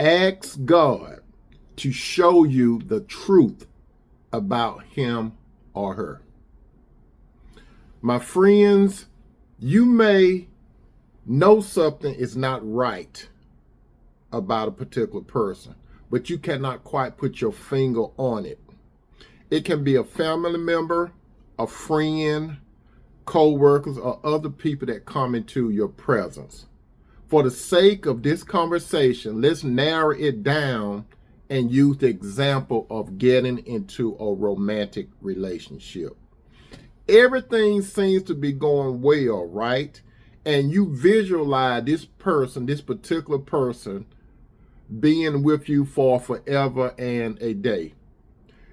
Ask God to show you the truth about him or her. My friends, you may know something is not right about a particular person, but you cannot quite put your finger on it. It can be a family member, a friend, co-workers, or other people that come into your presence. For the sake of this conversation, let's narrow it down and use the example of getting into a romantic relationship. Everything seems to be going well, right? And you visualize this person, this particular person, being with you for forever and a day.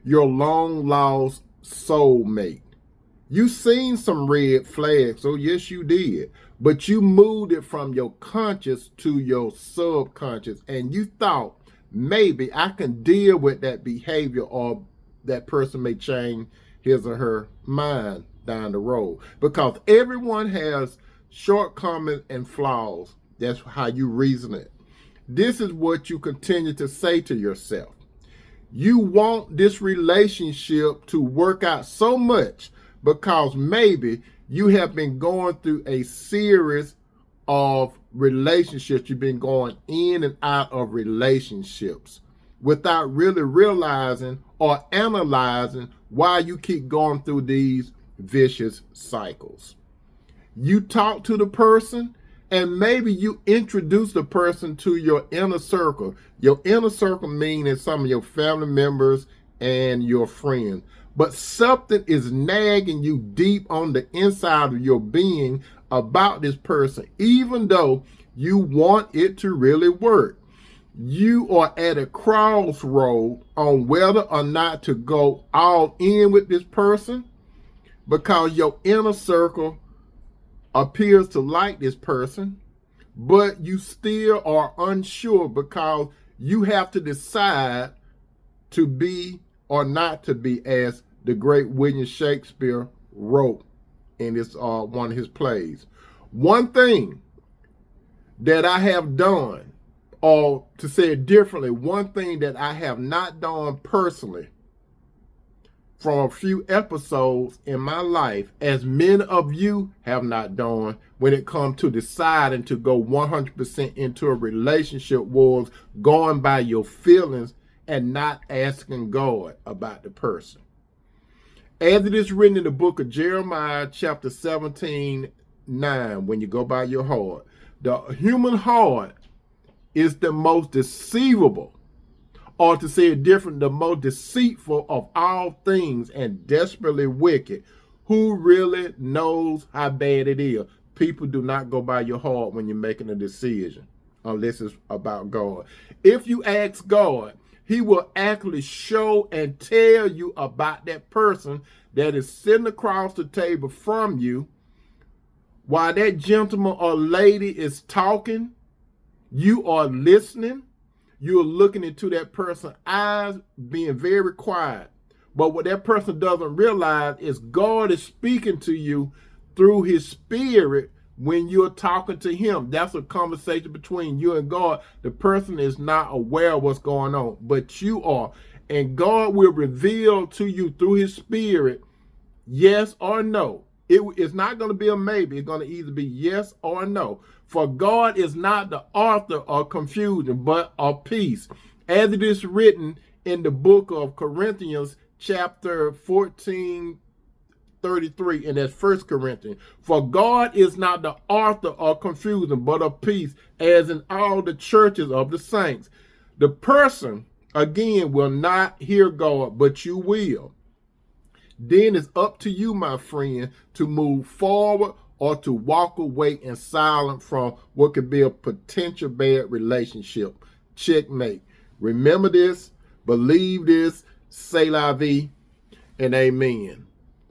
Your long lost soulmate. You seen some red flags, oh yes you did, but you moved it from your conscious to your subconscious, and you thought maybe I can deal with that behavior, or that person may change his or her mind down the road, because everyone has shortcomings and flaws. That's how you reason it. This is what you continue to say to yourself. You want this relationship to work out so much because maybe you have been going through a series of relationships. You've been going in and out of relationships without really realizing or analyzing why you keep going through these vicious cycles. You talk to the person, and maybe you introduce the person to your inner circle. Your inner circle meaning some of your family members and your friends. But something is nagging you deep on the inside of your being about this person, even though you want it to really work. You are at a crossroad on whether or not to go all in with this person, because your inner circle appears to like this person, but you still are unsure because you have to decide to be or not to be, as the great William Shakespeare wrote in this one of his plays. One thing that I have done, or to say it differently, one thing that I have not done personally from a few episodes in my life, as many of you have not done when it comes to deciding to go 100% into a relationship, was going by your feelings and not asking God about the person. As it is written in the book of Jeremiah, chapter 17:9, when you go by your heart, the human heart is the most deceivable, or to say it different, the most deceitful of all things, and desperately wicked. Who really knows how bad it is? People do not go by your heart when you're making a decision, unless it's about God. If you ask God, he will actually show and tell you about that person that is sitting across the table from you. While that gentleman or lady is talking, you are listening. You're looking into that person's eyes, being very quiet. But what that person doesn't realize is God is speaking to you through his spirit when you're talking to him. That's a conversation between you and God. The person is not aware of what's going on, but you are. And God will reveal to you through his spirit, yes or no. It's not going to be a maybe. It's going to either be yes or no. For God is not the author of confusion, but of peace. As it is written in the book of Corinthians, chapter 14:33, and that's 1 Corinthians. For God is not the author of confusion, but of peace, as in all the churches of the saints. The person, again, will not hear God, but you will. Then it's up to you, my friend, to move forward or to walk away in silence from what could be a potential bad relationship. Checkmate. Remember this, believe this, say la vie, and amen.